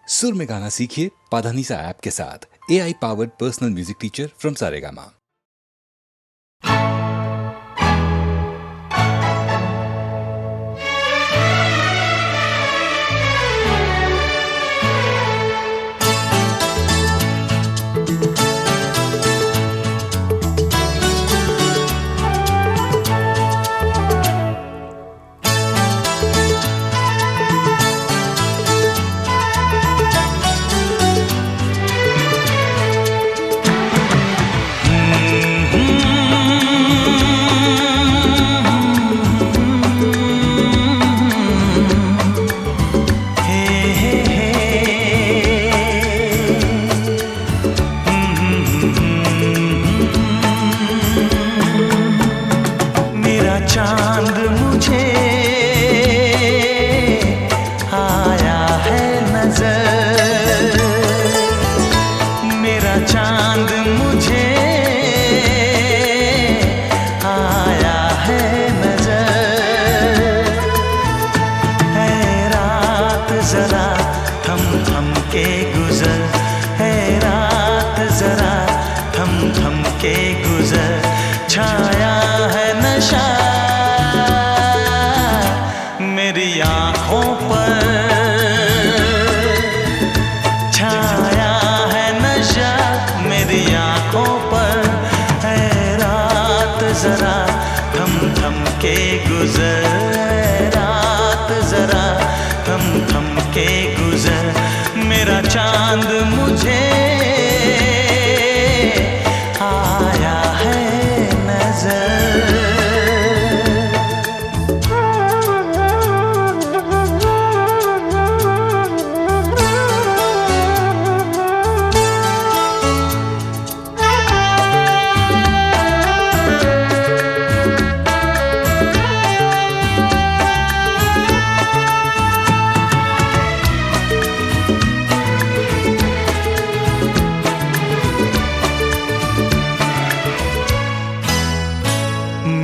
सुर में गाना सीखिए पाधानीसा ऐप के साथ। AI powered personal music teacher from Saregama. चांद मुझे आया है नजर, मेरा चांद मुझे आया है नजर। है रात जरा थम थम के गुजर, है रात जरा थम थम के गुजर। छाया है नशा मेरी आँखों पर, छाया है नशा मेरी आँखों पर। है रात जरा थम थम के गुजर, है रात जरा थम थम के गुजर। मेरा चांद मुझे आया है नजर।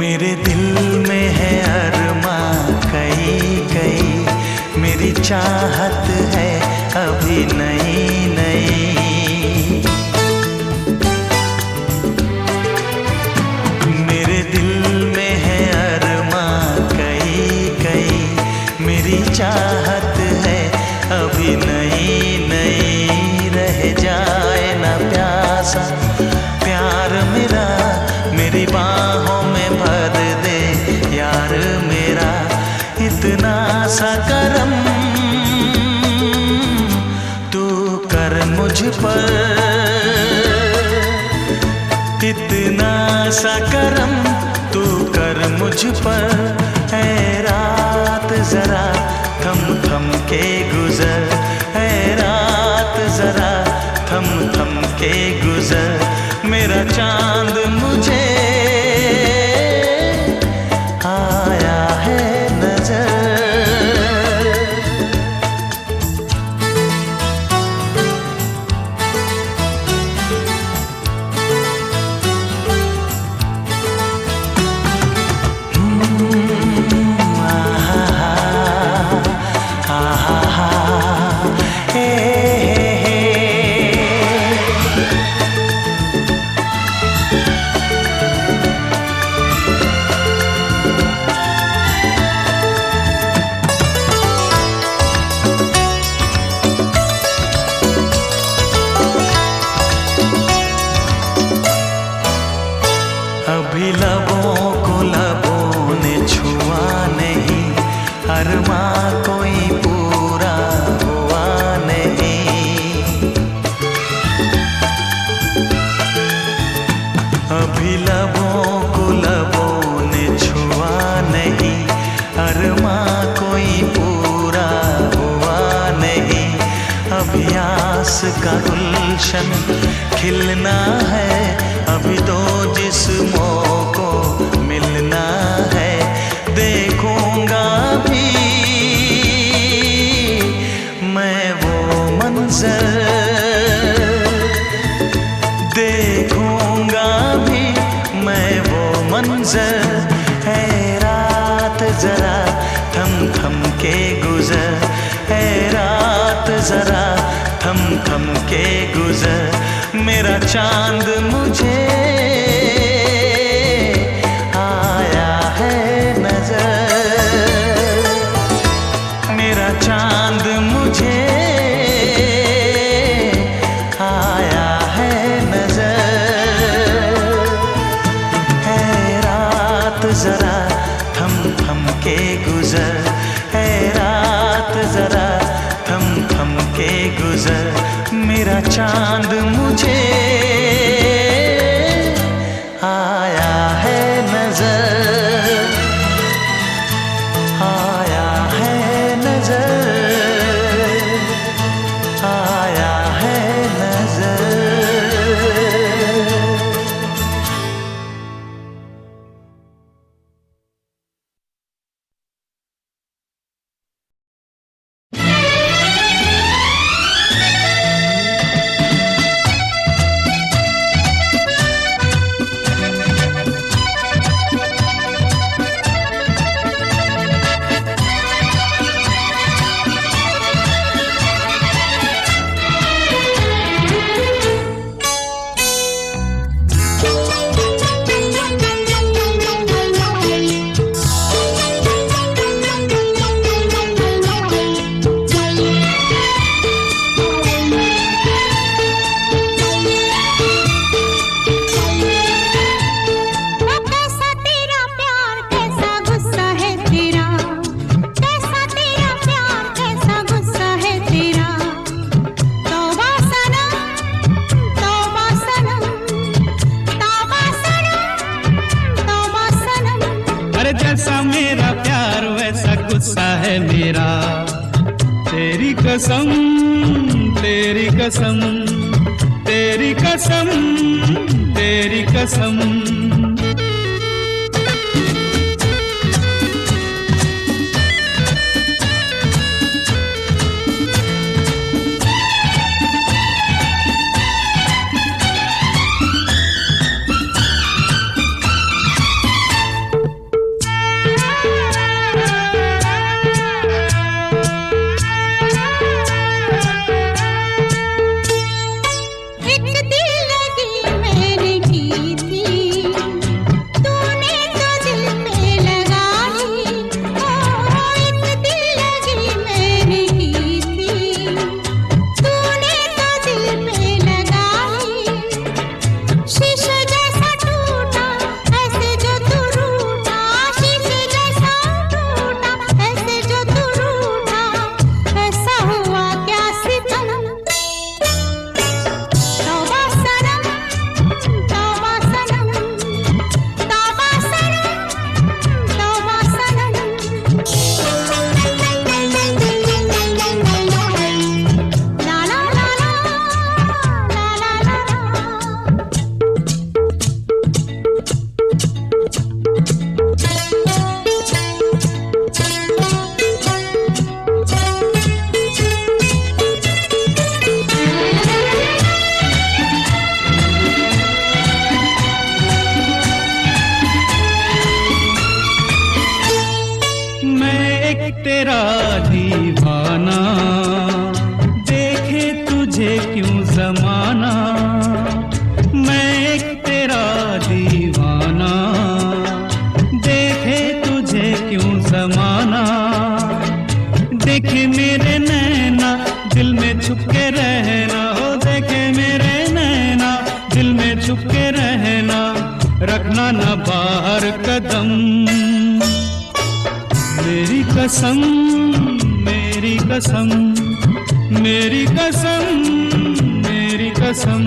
मेरे दिल में है अरमां कई कई, मेरी चाहत है अभी नई नई। मेरे दिल में है अरमां कई कई, मेरी चाहत है अभी नई नई। रह जाए ना प्यासा प्यार मेरा, मेरी बाहों में भर दे यार मेरा। इतना सा करम तू कर मुझ पर, इतना सा करम तू कर मुझ पर। है रात जरा थम थम के गुजर, है रात जरा थम थम के गुजर। मेरा चांद मुझे आया है नजर। अभी लबों को लबों ने छुआ नहीं, अरमां कोई पूरा हुआ नहीं। अभी लबों को लबों ने छुआ नहीं, अरमां कोई पूरा हुआ नहीं। अभी आस का गुलशन खिलना है, अभी तो जिस्मों को मिलना है। देखूंगा भी मैं वो मंजर, देखूंगा भी मैं वो मंजर। है रात जरा थम थम के गुजर, है रात जरा थम थम के गुजर, मेरा चांद मुझे आया है नजर, मेरा चांद मुझे आया है नजर। है रात जरा थम थम के गुजर, है रात जरा थम थम के गुजर, मेरा चांद मुझे आया है नजर, आया है नजर, आया है नजर। जैसा मेरा प्यार वैसा गुस्सा है मेरा, तेरी कसम तेरी कसम तेरी कसम तेरी कसम। तेरा दीवाना देखे तुझे क्यों जमाना, मैं एक तेरा दीवाना देखे तुझे क्यों जमाना। देखे मेरे नैना दिल में छुप के रहना, हो देखे मेरे नैना दिल में छुप के रहना, रखना ना बाहर कदम। मेरी कसम मेरी कसम मेरी कसम मेरी कसम।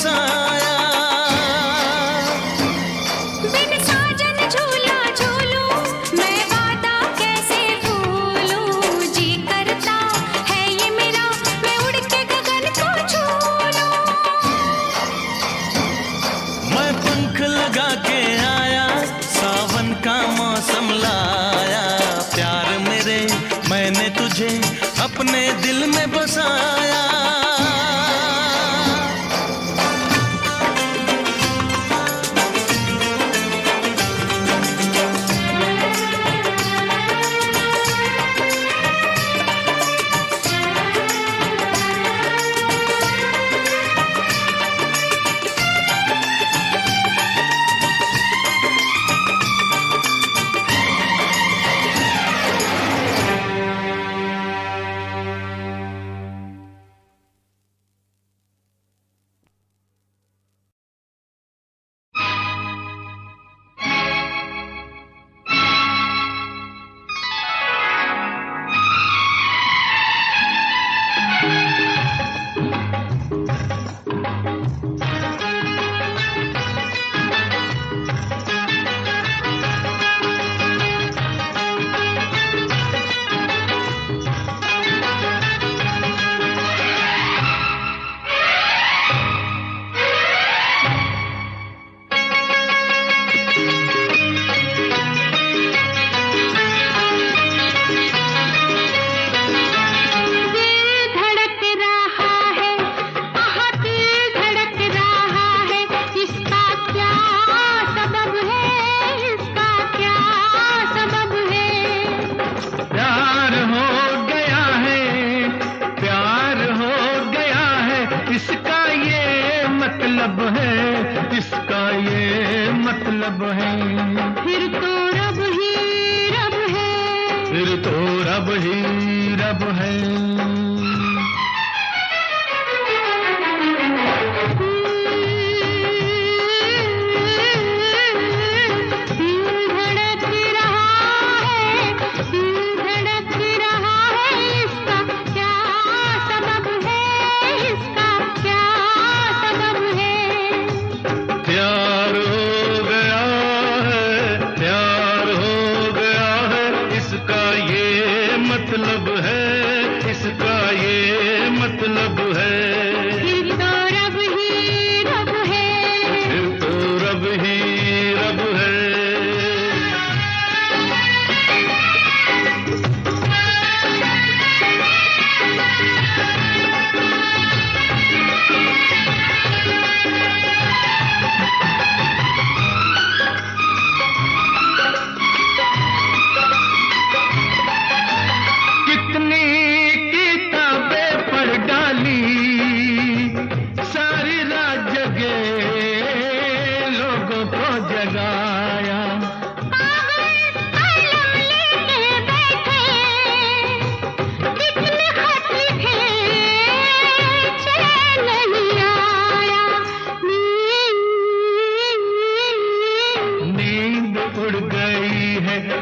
बसाया। बिन साजन झूला झूलूं मैं वादा कैसे भूलूं, जी करता है ये मेरा मैं उड़ के गगन को छू लूं। मैं पंख लगा के आया, सावन का मौसम लाया, प्यार मेरे मैंने तुझे अपने दिल में बसाया।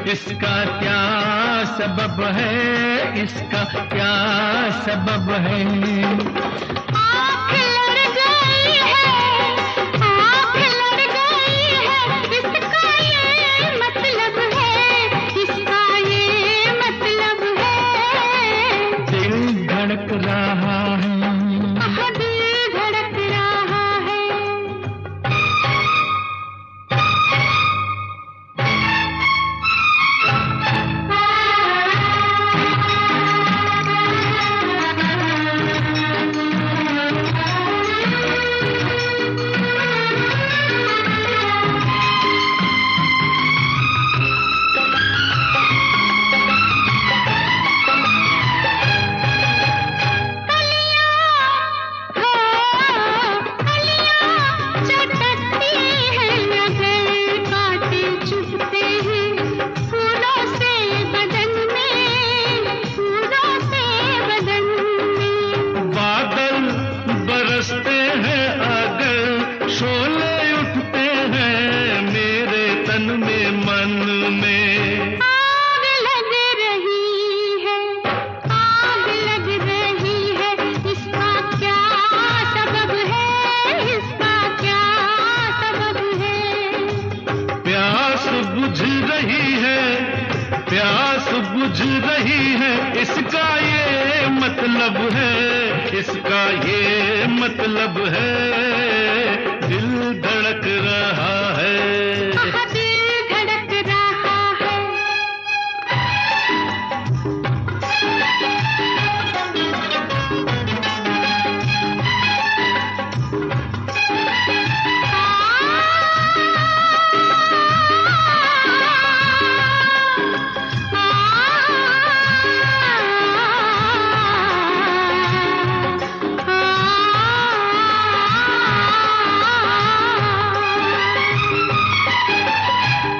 इसका क्या सबब है, इसका क्या सबब है। आँख लड़ गई है, आँख लड़ गई है, इसका ये मतलब है, इसका ये मतलब है। दिल धड़क रहा है, दिल धड़क रहा है। इसका ये मतलब है, इसका ये मतलब है, दिल धड़क रहा है। दिल धड़क रहा है।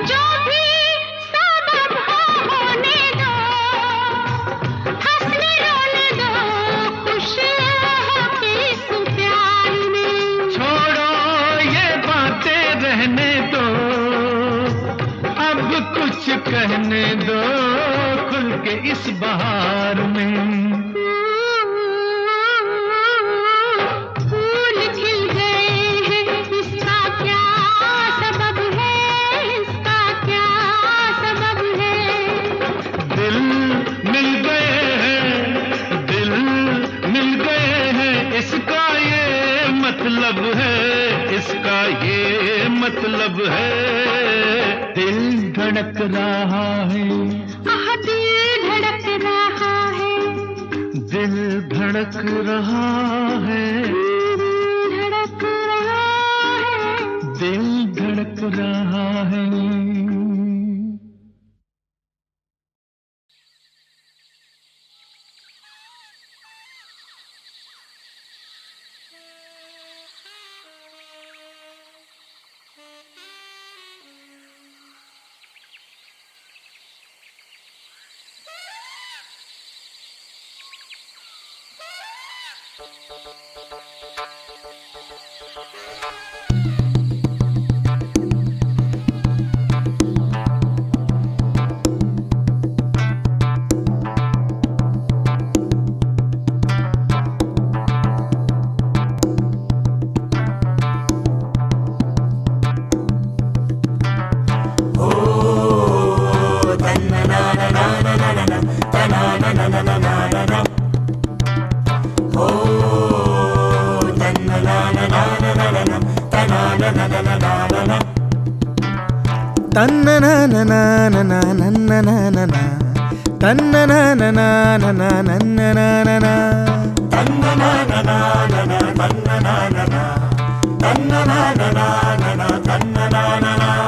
जो भी सबब हो होने दो, हंसने रोने दो, खुश होके इस प्यार में। छोड़ो ये बातें रहने दो, अब कुछ कहने दो खुल के इस बहार में। फूल खिल गए हैं, इसका क्या सबब है, इसका क्या सबब है। दिल मिल गए हैं, दिल मिल गए हैं, इसका ये मतलब है, इसका ये मतलब है, दिल धड़क रहा है। दिल धड़क रहा है। दिल धड़क रहा है, धड़क रहा है। दिल धड़क रहा है।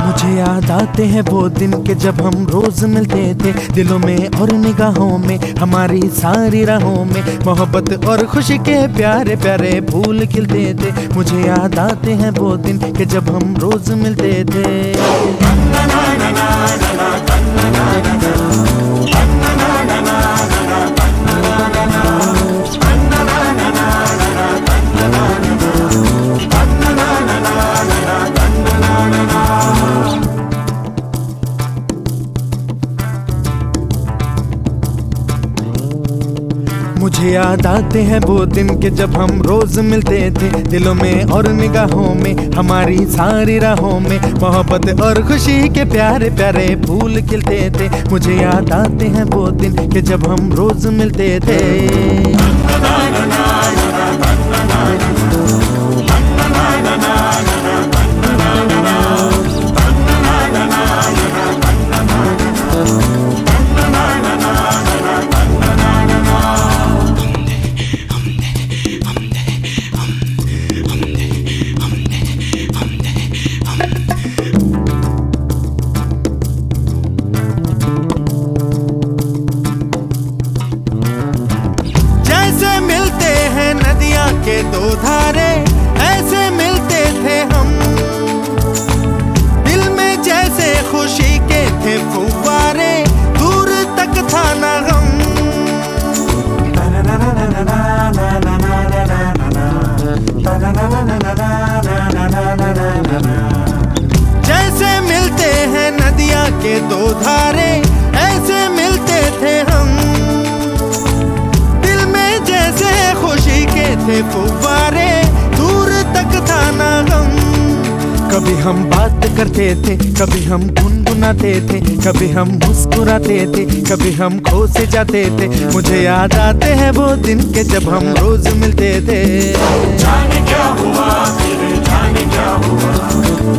मुझे याद आते हैं वो दिन के जब हम रोज मिलते थे, दिलों में और निगाहों में, हमारी सारी राहों में मोहब्बत और खुशी के प्यारे प्यारे फूल खिलते थे। मुझे याद आते हैं वो दिन के जब हम रोज मिलते थे। मुझे याद आते हैं वो दिन के जब हम रोज मिलते थे, दिलों में और निगाहों में, हमारी सारी राहों में मोहब्बत और खुशी के प्यारे प्यारे फूल खिलते थे। मुझे याद आते हैं वो दिन के जब हम रोज मिलते थे। के दो धारे ऐसे मिलते थे हम, दिल में जैसे खुशी के थे फुव्वारे, दूर तक था ना गम। जैसे मिलते हैं नदियाँ के दो धारे, ऐसे मिलते थे हम, दिल में जैसे खुशी के थे फुव्वारे, दूर तक था ना गम। कभी हम बात करते थे, कभी हम गुनगुनाते थे, कभी हम मुस्कुराते थे, कभी हम खो से जाते थे। मुझे याद आते हैं वो दिन के जब हम रोज मिलते थे। जाने क्या हुआ फिर, जाने क्या हुआ,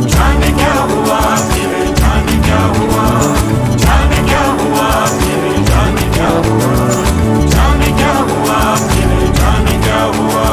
जाने क्या हुआ फिर, जाने क्या हुआ, जाने क्या हुआ फिर, जाने क्या हुआ, जाने क्या हुआ फिर, जाने क्या हुआ।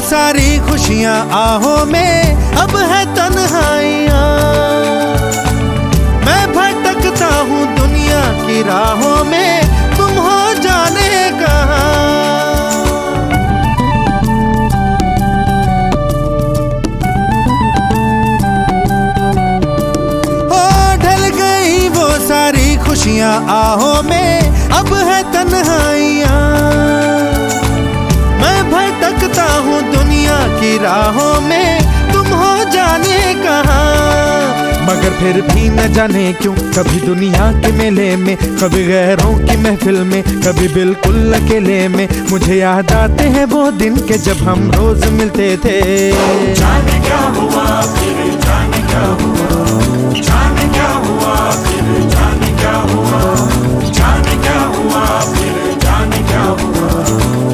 सारी खुशियां आहों में, अब है तन्हाइयां। मैं भटकता हूँ दुनिया की राहों में, तुम हो जाने कहाँ। हो ढल गई वो सारी खुशियां आहों में, अब है तन्हाइयां। भटकता हूँ दुनिया की राहों में, तुम हो जाने कहाँ। मगर फिर भी न जाने क्यों, कभी दुनिया के मेले में, कभी गैरों की महफिल में, कभी बिल्कुल अकेले में, मुझे याद आते हैं वो दिन के जब हम रोज मिलते थे। जाने क्या हुआ फिर, जाने क्या हुआ, जाने क्या हुआ फिर, जाने क्या हुआ, जाने क्या हुआ फिर, जाने क्या हुआ,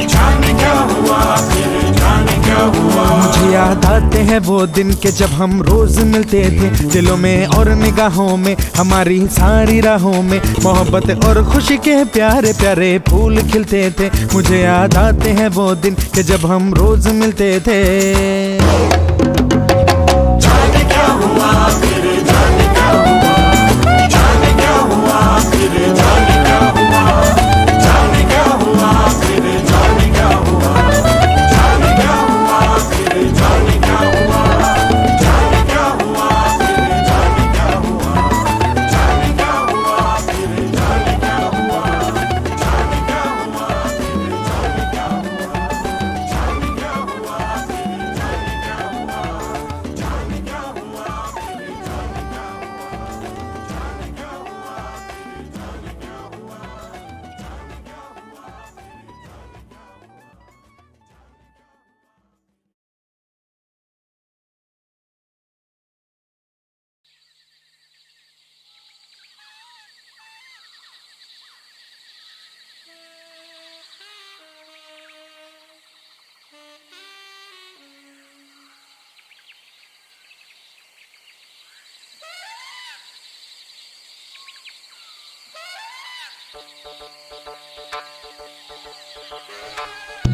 जाने क्या हुआ फिर, जाने क्या हुआ। मुझे याद आते हैं वो दिन के जब हम रोज मिलते थे। दिलों में और निगाहों में, हमारी सारी राहों में, मोहब्बत और खुशी के प्यारे प्यारे फूल खिलते थे। मुझे याद आते हैं वो दिन के जब हम रोज मिलते थे। जाने क्या हुआ फिर, जाने क्या हुआ, जाने क्या हुआ फिर, जाने क्या हुआ, जाने क्या हुआ फिर, जाने क्या हुआ, जाने क्या हुआ फिर, जाने क्या हुआ, जाने क्या हुआ फिर, जाने क्या हुआ, जाने क्या हुआ फिर, जाने क्या हुआ, जाने क्या हुआ फिर, जाने क्या हुआ, जाने क्या हुआ फिर, जाने क्या हुआ, जाने क्या हुआ फिर, जाने क्या हुआ, जाने क्या हुआ फिर, जाने क्या हुआ,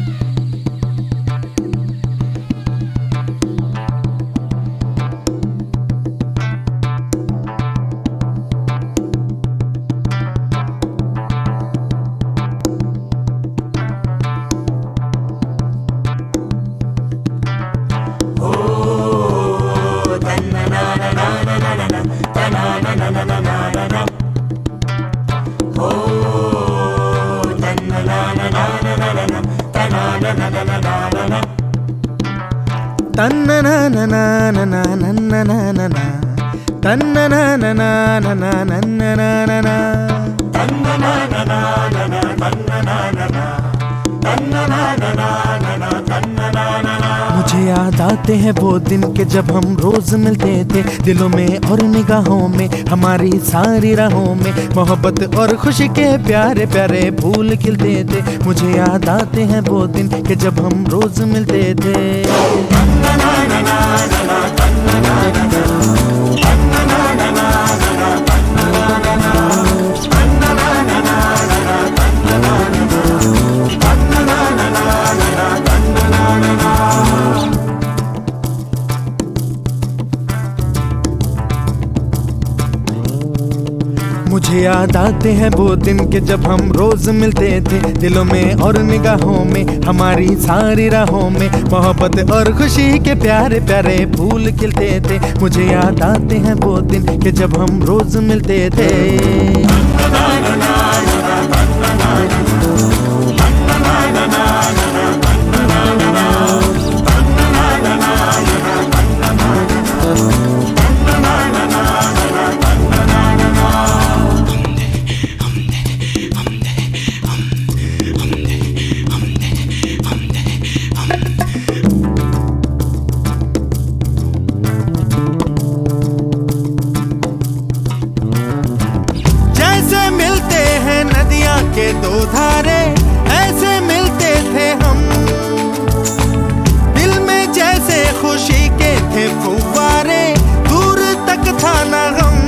जाने क्या मुझे याद आते हैं वो दिन के जब हम रोज मिलते थे। दिलों में और निगाहों में, हमारी सारी राहों में, मोहब्बत और खुशी के प्यारे प्यारे फूल खिलते थे। मुझे याद आते हैं वो दिन के जब हम रोज मिलते थे। मुझे याद आते हैं वो दिन के जब हम रोज मिलते थे, दिलों में और निगाहों में, हमारी सारी राहों में मोहब्बत और खुशी के प्यारे प्यारे फूल खिलते थे। मुझे याद आते हैं वो दिन के जब हम रोज मिलते थे। जैसे मिलते हैं नदियां के दो धारे, ऐसे मिलते थे हम। दिल में जैसे खुशी के थे फुव्वारे, दूर तक था ना गम।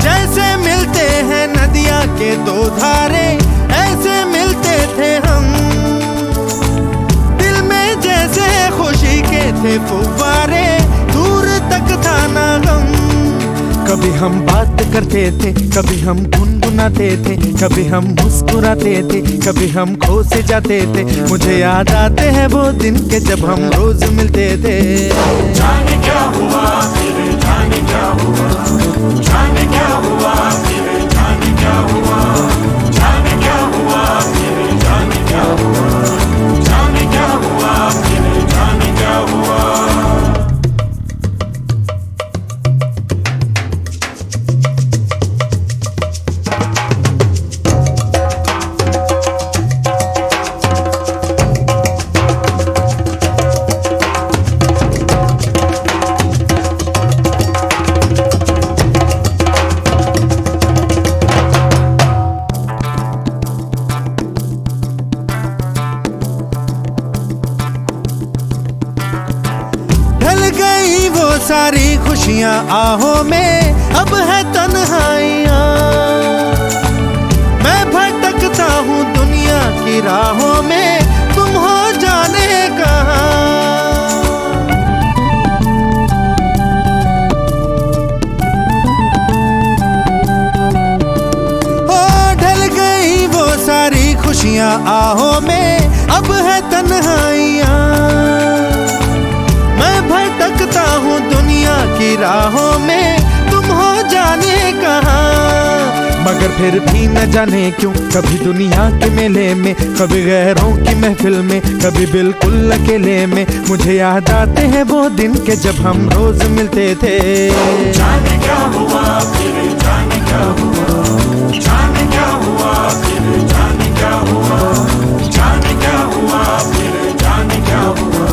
जैसे मिलते हैं नदियां के दो धारे, ऐसे मिलते थे हम। जैसे खुशी के थे फुव्वारे, दूर तक था ना गम। कभी हम बात करते थे, कभी हम गुनगुनाते थे, कभी हम मुस्कुराते थे, कभी हम खो से जाते थे। मुझे याद आते हैं वो दिन के जब हम रोज मिलते थे। जाने क्या हुआ फिर, जाने क्या हुआ, जाने क्या हुआ फिर, जाने क्या हुआ, जाने क्या हुआ फिर, जाने क्या हुआ, जाने क्या हुआ फिर, जाने क्या हुआ। सारी खुशियां आहों में, अब है तन्हाइयां। मैं भटकता हूँ दुनिया की राहों में, तुम हो जाने कहाँ। हो ढल गई वो सारी खुशियां आहों में, अब है तन्हाइयां। भटकता हूँ दुनिया की राहों में, तुम हो जाने कहाँ। मगर फिर भी न जाने क्यों, कभी दुनिया के मेले में, कभी गैरों की महफिल में, कभी बिल्कुल अकेले में। मुझे याद आते हैं वो दिन के जब हम रोज मिलते थे। जाने क्या हुआ फिर, जाने क्या हुआ, जाने क्या हुआ फिर, जाने क्या हुआ, जाने क्या हुआ फिर, जाने क्या हुआ,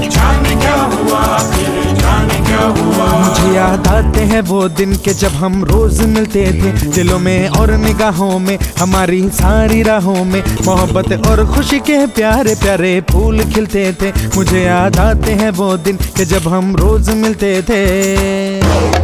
जाने क्या हुआ फिर, जाने क्या हुआ। मुझे याद आते हैं वो दिन के जब हम रोज मिलते थे, दिलों में और निगाहों में, हमारी सारी राहों में मोहब्बत और खुशी के प्यारे प्यारे फूल खिलते थे। मुझे याद आते हैं वो दिन के जब हम रोज मिलते थे।